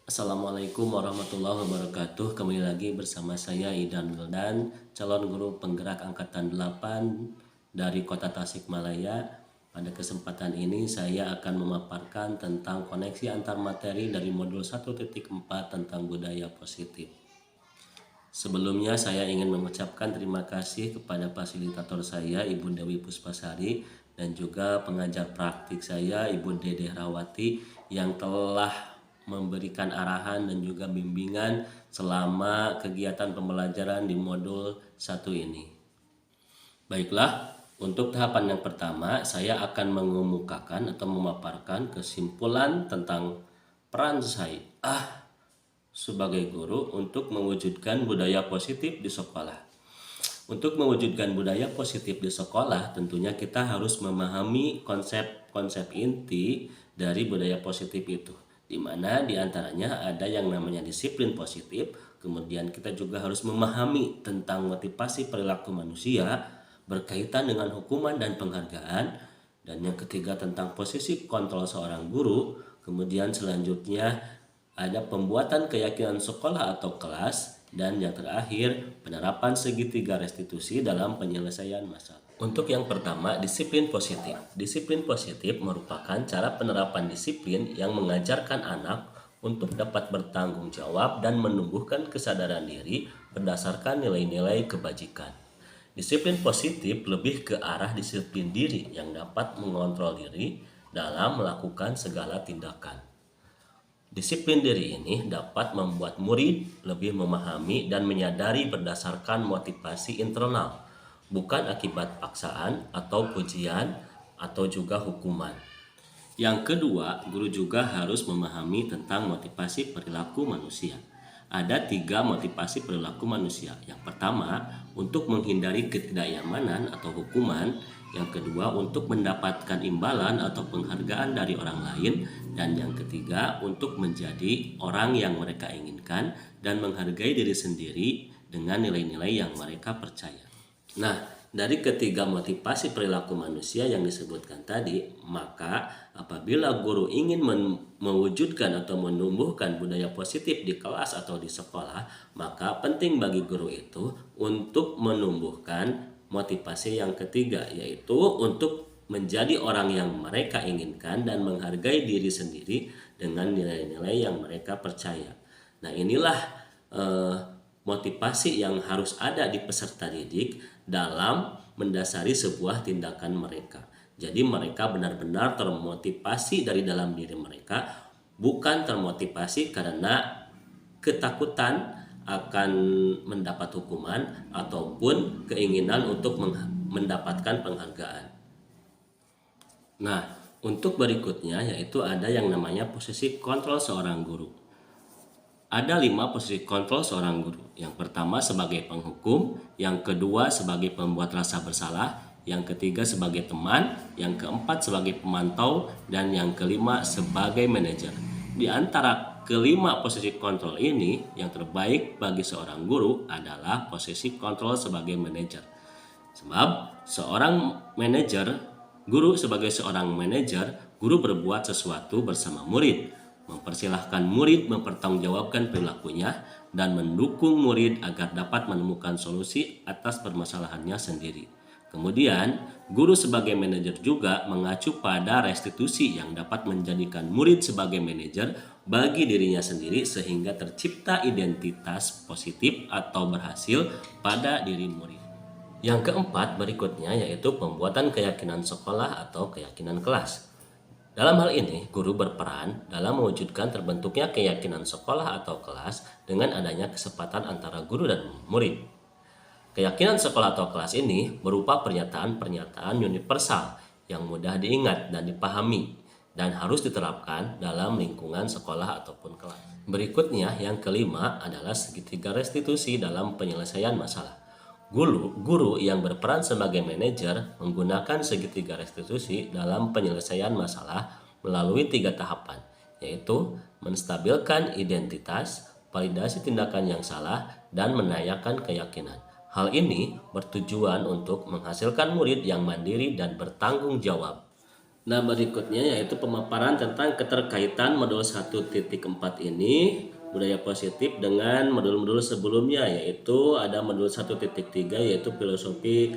Assalamualaikum warahmatullahi wabarakatuh. Kembali lagi bersama saya Idan Wildan, calon guru penggerak angkatan 8 dari Kota Tasikmalaya. Pada kesempatan ini saya akan memaparkan tentang koneksi antar materi dari modul 1.4 tentang budaya positif. Sebelumnya saya ingin mengucapkan terima kasih kepada fasilitator saya Ibu Dewi Puspasari dan juga pengajar praktik saya Ibu Dede Rawati yang telah memberikan arahan dan juga bimbingan selama kegiatan pembelajaran di modul 1 ini. Baiklah, untuk tahapan yang pertama saya akan mengemukakan atau memaparkan kesimpulan tentang peran saya sebagai guru untuk mewujudkan budaya positif di sekolah. Untuk mewujudkan budaya positif di sekolah, tentunya kita harus memahami konsep-konsep inti dari budaya positif itu, di mana diantaranya ada yang namanya disiplin positif. Kemudian kita juga harus memahami tentang motivasi perilaku manusia berkaitan dengan hukuman dan penghargaan. Dan yang ketiga tentang posisi kontrol seorang guru. Kemudian selanjutnya ada pembuatan keyakinan sekolah atau kelas, dan yang terakhir penerapan segitiga restitusi dalam penyelesaian masalah. Untuk yang pertama, disiplin positif. Disiplin positif merupakan cara penerapan disiplin yang mengajarkan anak untuk dapat bertanggung jawab dan menumbuhkan kesadaran diri berdasarkan nilai-nilai kebajikan. Disiplin positif lebih ke arah disiplin diri yang dapat mengontrol diri dalam melakukan segala tindakan. Disiplin diri ini dapat membuat murid lebih memahami dan menyadari berdasarkan motivasi internal, bukan akibat paksaan atau pujian atau juga hukuman. Yang kedua, guru juga harus memahami tentang motivasi perilaku manusia. Ada 3 motivasi perilaku manusia. Yang pertama, untuk menghindari ketidaknyamanan atau hukuman. Yang kedua, untuk mendapatkan imbalan atau penghargaan dari orang lain. Dan yang ketiga, untuk menjadi orang yang mereka inginkan dan menghargai diri sendiri dengan nilai-nilai yang mereka percaya. Nah, dari ketiga motivasi perilaku manusia yang disebutkan tadi, maka apabila guru ingin mewujudkan atau menumbuhkan budaya positif di kelas atau di sekolah, maka penting bagi guru itu untuk menumbuhkan motivasi yang ketiga, yaitu untuk menjadi orang yang mereka inginkan dan menghargai diri sendiri dengan nilai-nilai yang mereka percaya. Nah, inilah motivasi yang harus ada di peserta didik dalam mendasari sebuah tindakan mereka. Jadi mereka benar-benar termotivasi dari dalam diri mereka, bukan termotivasi karena ketakutan akan mendapat hukuman ataupun keinginan untuk mendapatkan penghargaan. Nah, untuk berikutnya yaitu ada yang namanya posisi kontrol seorang guru. Ada 5 posisi kontrol seorang guru. Yang pertama sebagai penghukum, yang kedua sebagai pembuat rasa bersalah, yang ketiga sebagai teman, yang keempat sebagai pemantau, dan yang kelima sebagai manajer. Di antara kelima posisi kontrol ini, yang terbaik bagi seorang guru adalah posisi kontrol sebagai manajer. Sebab seorang manajer, guru sebagai seorang manajer, guru berbuat sesuatu bersama murid, mempersilahkan murid mempertanggungjawabkan perilakunya, dan mendukung murid agar dapat menemukan solusi atas permasalahannya sendiri. Kemudian, guru sebagai manajer juga mengacu pada restitusi yang dapat menjadikan murid sebagai manajer bagi dirinya sendiri sehingga tercipta identitas positif atau berhasil pada diri murid. Yang keempat berikutnya yaitu pembuatan keyakinan sekolah atau keyakinan kelas. Dalam hal ini, guru berperan dalam mewujudkan terbentuknya keyakinan sekolah atau kelas dengan adanya kesepakatan antara guru dan murid. Keyakinan sekolah atau kelas ini berupa pernyataan-pernyataan universal yang mudah diingat dan dipahami dan harus diterapkan dalam lingkungan sekolah ataupun kelas. Berikutnya, yang kelima adalah segitiga restitusi dalam penyelesaian masalah. Guru yang berperan sebagai manajer menggunakan segitiga restitusi dalam penyelesaian masalah melalui 3 tahapan, yaitu menstabilkan identitas, validasi tindakan yang salah, dan menanyakan keyakinan. Hal ini bertujuan untuk menghasilkan murid yang mandiri dan bertanggung jawab. Nah, berikutnya yaitu pemaparan tentang keterkaitan modul 1.4 ini budaya positif dengan modul-modul sebelumnya, yaitu ada modul 1.3 yaitu filosofi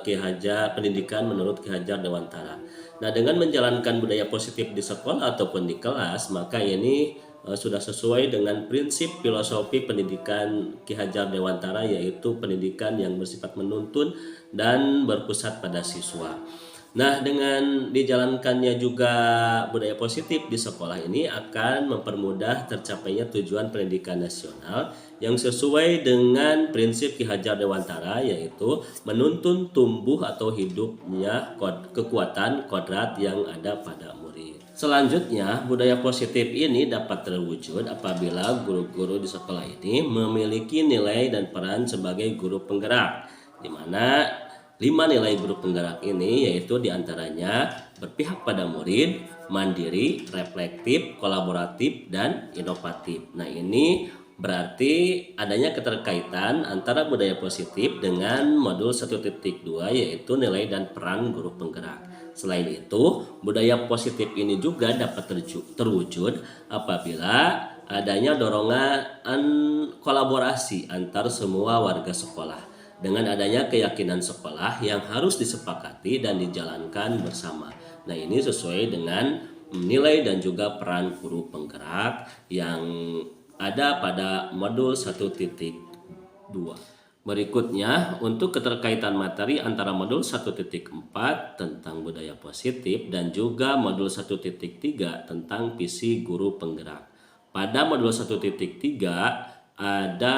Ki Hajar, pendidikan menurut Ki Hajar Dewantara. Nah, dengan menjalankan budaya positif di sekolah ataupun di kelas, maka ini sudah sesuai dengan prinsip filosofi pendidikan Ki Hajar Dewantara, yaitu pendidikan yang bersifat menuntun dan berpusat pada siswa. Nah, dengan dijalankannya juga budaya positif di sekolah ini akan mempermudah tercapainya tujuan pendidikan nasional yang sesuai dengan prinsip Ki Hajar Dewantara, yaitu menuntun tumbuh atau hidupnya kekuatan kodrat yang ada pada murid. Selanjutnya, budaya positif ini dapat terwujud apabila guru-guru di sekolah ini memiliki nilai dan peran sebagai guru penggerak, di mana 5 nilai guru penggerak ini yaitu diantaranya berpihak pada murid, mandiri, reflektif, kolaboratif, dan inovatif. Nah, ini berarti adanya keterkaitan antara budaya positif dengan modul 1.2 yaitu nilai dan peran guru penggerak. Selain itu, budaya positif ini juga dapat terwujud apabila adanya dorongan kolaborasi antar semua warga sekolah, dengan adanya keyakinan sekolah yang harus disepakati dan dijalankan bersama. Nah, ini sesuai dengan nilai dan juga peran guru penggerak yang ada pada modul 1.2. Berikutnya, untuk keterkaitan materi antara modul 1.4 tentang budaya positif dan juga modul 1.3 tentang visi guru penggerak. Pada modul 1.3 ada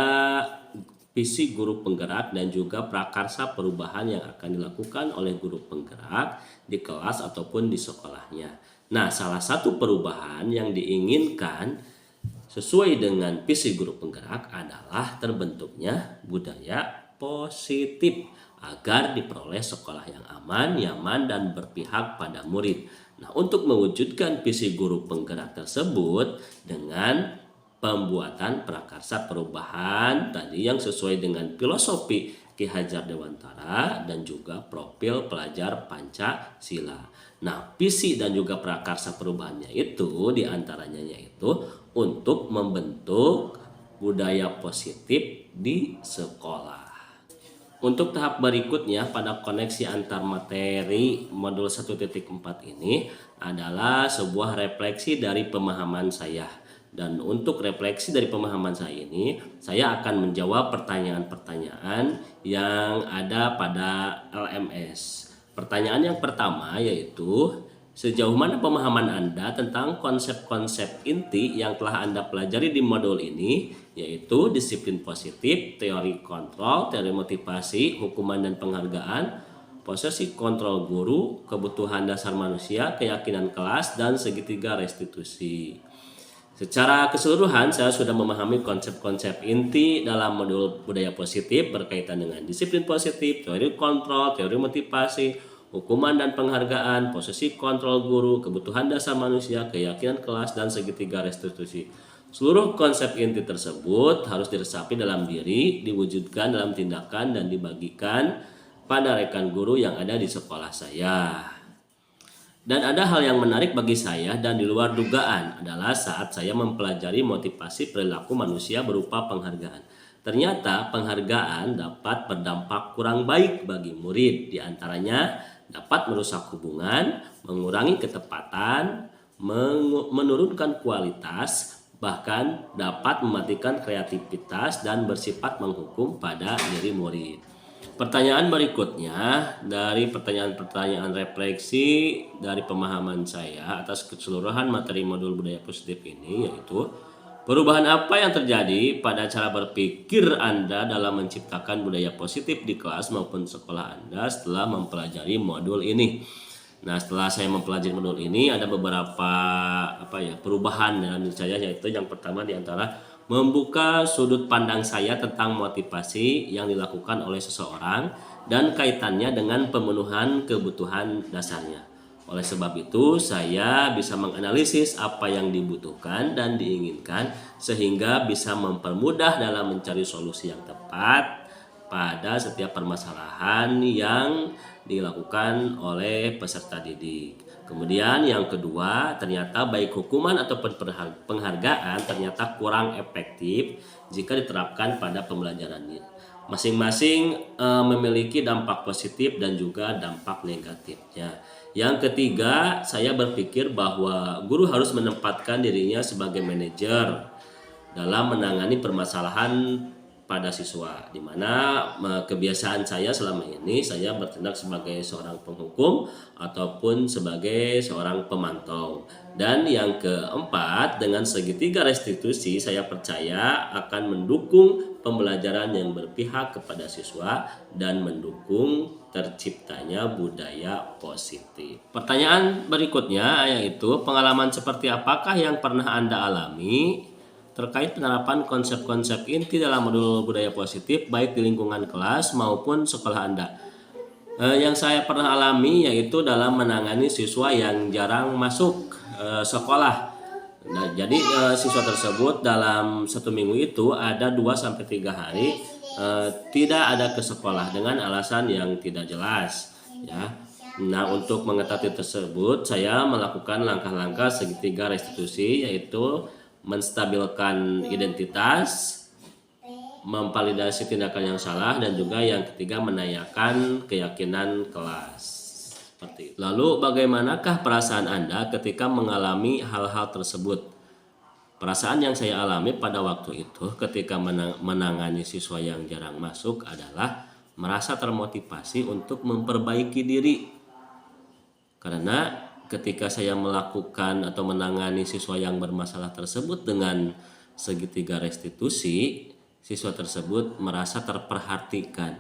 visi guru penggerak dan juga prakarsa perubahan yang akan dilakukan oleh guru penggerak di kelas ataupun di sekolahnya. Nah, salah satu perubahan yang diinginkan sesuai dengan visi guru penggerak adalah terbentuknya budaya positif agar diperoleh sekolah yang aman, nyaman, dan berpihak pada murid. Nah, untuk mewujudkan visi guru penggerak tersebut dengan pembuatan prakarsa perubahan tadi yang sesuai dengan filosofi Ki Hajar Dewantara dan juga profil pelajar Pancasila. Nah, visi dan juga prakarsa perubahannya itu diantaranya yaitu untuk membentuk budaya positif di sekolah. Untuk tahap berikutnya pada koneksi antar materi modul 1.4 ini adalah sebuah refleksi dari pemahaman saya. Dan untuk refleksi dari pemahaman saya ini, saya akan menjawab pertanyaan-pertanyaan yang ada pada LMS. Pertanyaan yang pertama yaitu, sejauh mana pemahaman Anda tentang konsep-konsep inti yang telah Anda pelajari di modul ini, yaitu disiplin positif, teori kontrol, teori motivasi, hukuman dan penghargaan, posisi kontrol guru, kebutuhan dasar manusia, keyakinan kelas, dan segitiga restitusi. Secara keseluruhan saya sudah memahami konsep-konsep inti dalam modul budaya positif berkaitan dengan disiplin positif, teori kontrol, teori motivasi, hukuman dan penghargaan, posisi kontrol guru, kebutuhan dasar manusia, keyakinan kelas, dan segitiga restitusi. Seluruh konsep inti tersebut harus diresapi dalam diri, diwujudkan dalam tindakan, dan dibagikan pada rekan guru yang ada di sekolah saya. Dan ada hal yang menarik bagi saya dan di luar dugaan adalah saat saya mempelajari motivasi perilaku manusia berupa penghargaan. Ternyata penghargaan dapat berdampak kurang baik bagi murid, di antaranya dapat merusak hubungan, mengurangi ketepatan, menurunkan kualitas, bahkan dapat mematikan kreativitas dan bersifat menghukum pada diri murid. Pertanyaan berikutnya dari pertanyaan-pertanyaan refleksi dari pemahaman saya atas keseluruhan materi modul budaya positif ini yaitu, perubahan apa yang terjadi pada cara berpikir Anda dalam menciptakan budaya positif di kelas maupun sekolah Anda setelah mempelajari modul ini? Nah, setelah saya mempelajari modul ini ada beberapa perubahan dalam diri saya, yaitu yang pertama diantara membuka sudut pandang saya tentang motivasi yang dilakukan oleh seseorang dan kaitannya dengan pemenuhan kebutuhan dasarnya. Oleh sebab itu, saya bisa menganalisis apa yang dibutuhkan dan diinginkan sehingga bisa mempermudah dalam mencari solusi yang tepat pada setiap permasalahan yang dilakukan oleh peserta didik. Kemudian yang kedua, ternyata baik hukuman ataupun penghargaan ternyata kurang efektif jika diterapkan pada pembelajarannya. Masing-masing memiliki dampak positif dan juga dampak negatifnya. Yang ketiga, saya berpikir bahwa guru harus menempatkan dirinya sebagai manajer dalam menangani permasalahan pada siswa, di mana kebiasaan saya selama ini saya bertindak sebagai seorang penghukum ataupun sebagai seorang pemantau. Dan yang keempat, dengan segitiga restitusi saya percaya akan mendukung pembelajaran yang berpihak kepada siswa dan mendukung terciptanya budaya positif. Pertanyaan berikutnya yaitu, pengalaman seperti apakah yang pernah Anda alami terkait penerapan konsep-konsep inti dalam modul budaya positif baik di lingkungan kelas maupun sekolah Anda? Yang saya pernah alami yaitu dalam menangani siswa yang jarang masuk sekolah. Nah, jadi siswa tersebut dalam 1 minggu itu ada 2 sampai 3 hari tidak ada ke sekolah dengan alasan yang tidak jelas, ya. Nah, untuk mengatasi tersebut saya melakukan langkah-langkah segitiga restitusi, yaitu menstabilkan identitas, memvalidasi tindakan yang salah, dan juga yang ketiga menanyakan keyakinan kelas. Seperti itu. Lalu bagaimanakah perasaan Anda ketika mengalami hal-hal tersebut? Perasaan yang saya alami pada waktu itu ketika menangani siswa yang jarang masuk adalah merasa termotivasi untuk memperbaiki diri. Karena ketika saya melakukan atau menangani siswa yang bermasalah tersebut dengan segitiga restitusi, siswa tersebut merasa terperhatikan,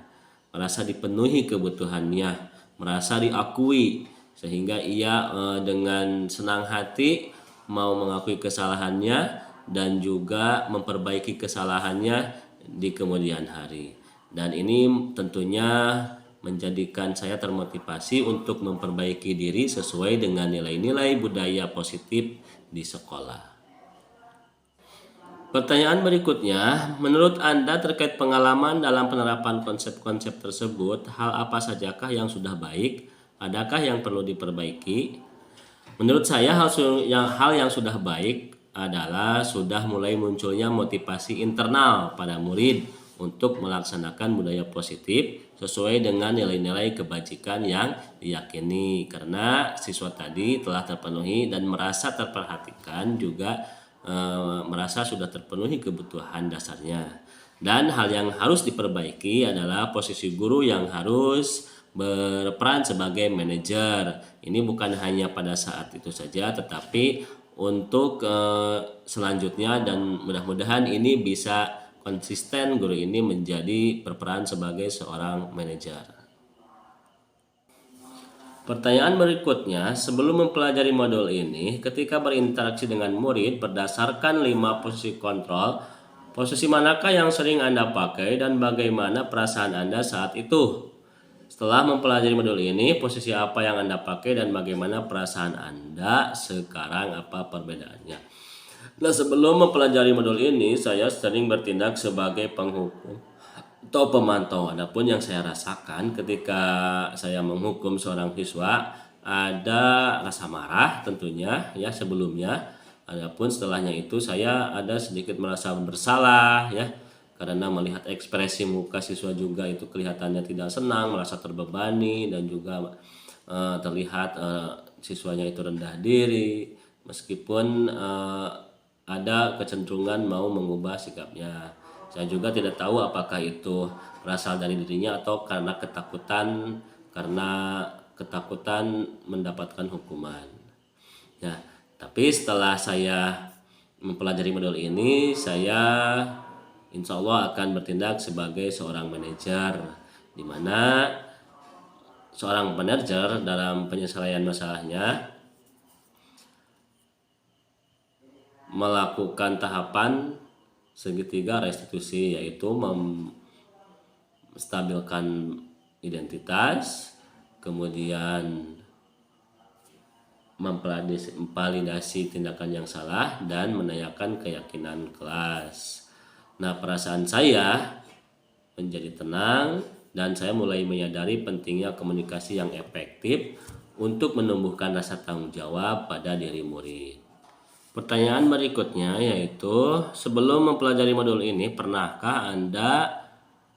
merasa dipenuhi kebutuhannya, merasa diakui, sehingga ia dengan senang hati mau mengakui kesalahannya dan juga memperbaiki kesalahannya di kemudian hari. Dan ini tentunya menjadikan saya termotivasi untuk memperbaiki diri sesuai dengan nilai-nilai budaya positif di sekolah. Pertanyaan berikutnya, menurut Anda terkait pengalaman dalam penerapan konsep-konsep tersebut, hal apa sajakah yang sudah baik? Adakah yang perlu diperbaiki? Menurut saya hal yang sudah baik adalah sudah mulai munculnya motivasi internal pada murid untuk melaksanakan budaya positif sesuai dengan nilai-nilai kebajikan yang diyakini, karena siswa tadi telah terpenuhi dan merasa terperhatikan, juga merasa sudah terpenuhi kebutuhan dasarnya. Dan hal yang harus diperbaiki adalah posisi guru yang harus berperan sebagai manajer. Ini bukan hanya pada saat itu saja, tetapi untuk selanjutnya, dan mudah-mudahan ini bisa konsisten guru ini menjadi berperan sebagai seorang manajer. Pertanyaan berikutnya, sebelum mempelajari modul ini, ketika berinteraksi dengan murid berdasarkan 5 posisi kontrol, posisi manakah yang sering Anda pakai dan bagaimana perasaan Anda saat itu? Setelah mempelajari modul ini, posisi apa yang Anda pakai dan bagaimana perasaan Anda sekarang, apa perbedaannya? Nah, sebelum mempelajari modul ini, saya sering bertindak sebagai penghukum atau pemantau. Adapun yang saya rasakan ketika saya menghukum seorang siswa, ada rasa marah tentunya ya sebelumnya. Adapun setelahnya itu saya ada sedikit merasa bersalah ya, karena melihat ekspresi muka siswa juga itu kelihatannya tidak senang, merasa terbebani, dan juga terlihat siswanya itu rendah diri, meskipun ada kecenderungan mau mengubah sikapnya. Saya juga tidak tahu apakah itu berasal dari dirinya atau karena ketakutan mendapatkan hukuman. Ya, tapi setelah saya mempelajari modul ini, saya insya Allah akan bertindak sebagai seorang manajer, di mana seorang manajer dalam penyelesaian masalahnya melakukan tahapan segitiga restitusi, yaitu menstabilkan identitas, kemudian memvalidasi tindakan yang salah, dan menanyakan keyakinan kelas. Nah, perasaan saya menjadi tenang dan saya mulai menyadari pentingnya komunikasi yang efektif untuk menumbuhkan rasa tanggung jawab pada diri murid. Pertanyaan berikutnya yaitu, sebelum mempelajari modul ini, pernahkah Anda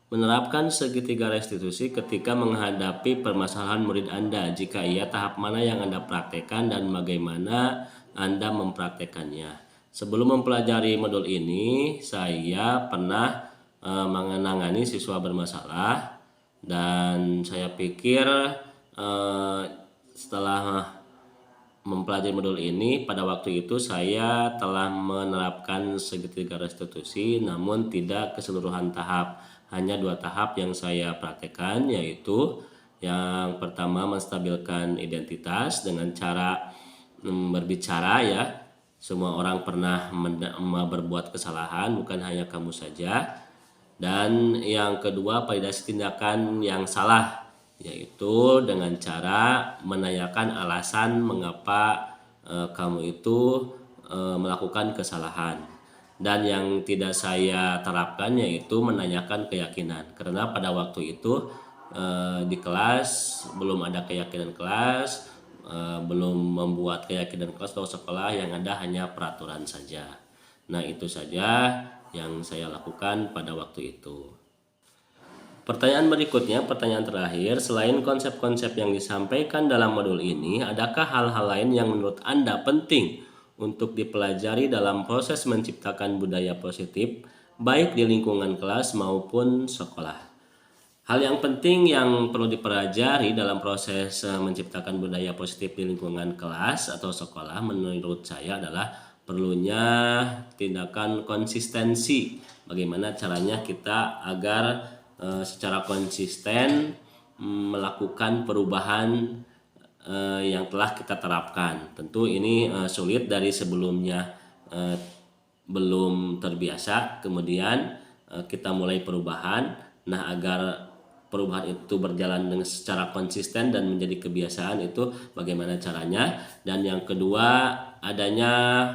menerapkan segitiga restitusi ketika menghadapi permasalahan murid Anda? Jika iya, tahap mana yang Anda praktekkan dan bagaimana Anda mempraktekannya? Sebelum mempelajari modul ini, saya pernah menangani siswa bermasalah, dan saya pikir setelah mempelajari modul ini, pada waktu itu saya telah menerapkan segitiga restitusi, namun tidak keseluruhan tahap. Hanya 2 tahap yang saya praktekkan, yaitu yang pertama menstabilkan identitas dengan cara berbicara ya. Semua orang pernah berbuat kesalahan, bukan hanya kamu saja. Dan yang kedua, validasi tindakan yang salah, yaitu dengan cara menanyakan alasan mengapa kamu itu melakukan kesalahan. Dan yang tidak saya terapkan yaitu menanyakan keyakinan, karena pada waktu itu di kelas belum ada keyakinan kelas, belum membuat keyakinan kelas atau sekolah, yang ada hanya peraturan saja. Nah, itu saja yang saya lakukan pada waktu itu. Pertanyaan berikutnya, pertanyaan terakhir, selain konsep-konsep yang disampaikan dalam modul ini, adakah hal-hal lain yang menurut Anda penting untuk dipelajari dalam proses menciptakan budaya positif, baik di lingkungan kelas maupun sekolah? Hal yang penting yang perlu dipelajari dalam proses menciptakan budaya positif di lingkungan kelas atau sekolah menurut saya adalah perlunya tindakan konsistensi. Bagaimana caranya kita agar secara konsisten melakukan perubahan yang telah kita terapkan. Tentu ini sulit dari sebelumnya belum terbiasa, kemudian kita mulai perubahan. Nah, agar perubahan itu berjalan dengan secara konsisten dan menjadi kebiasaan, itu bagaimana caranya. Dan yang kedua,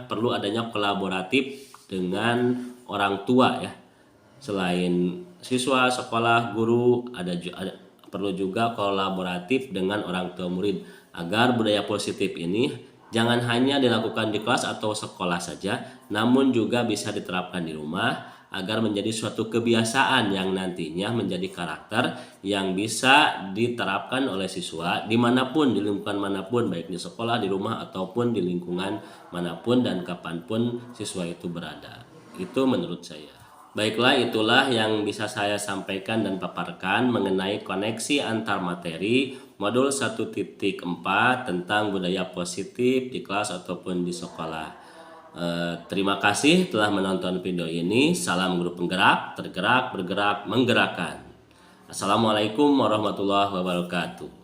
perlu adanya kolaboratif dengan orang tua ya. Selain siswa, sekolah, guru, perlu juga kolaboratif dengan orang tua murid, agar budaya positif ini jangan hanya dilakukan di kelas atau sekolah saja, namun juga bisa diterapkan di rumah, agar menjadi suatu kebiasaan yang nantinya menjadi karakter yang bisa diterapkan oleh siswa dimanapun, di lingkungan manapun, baik di sekolah, di rumah, ataupun di lingkungan manapun dan kapanpun siswa itu berada. Itu menurut saya. Baiklah, itulah yang bisa saya sampaikan dan paparkan mengenai koneksi antar materi modul 1.4 tentang budaya positif di kelas ataupun di sekolah. Terima kasih telah menonton video ini. Salam guru penggerak, tergerak, bergerak, menggerakkan. Assalamualaikum warahmatullahi wabarakatuh.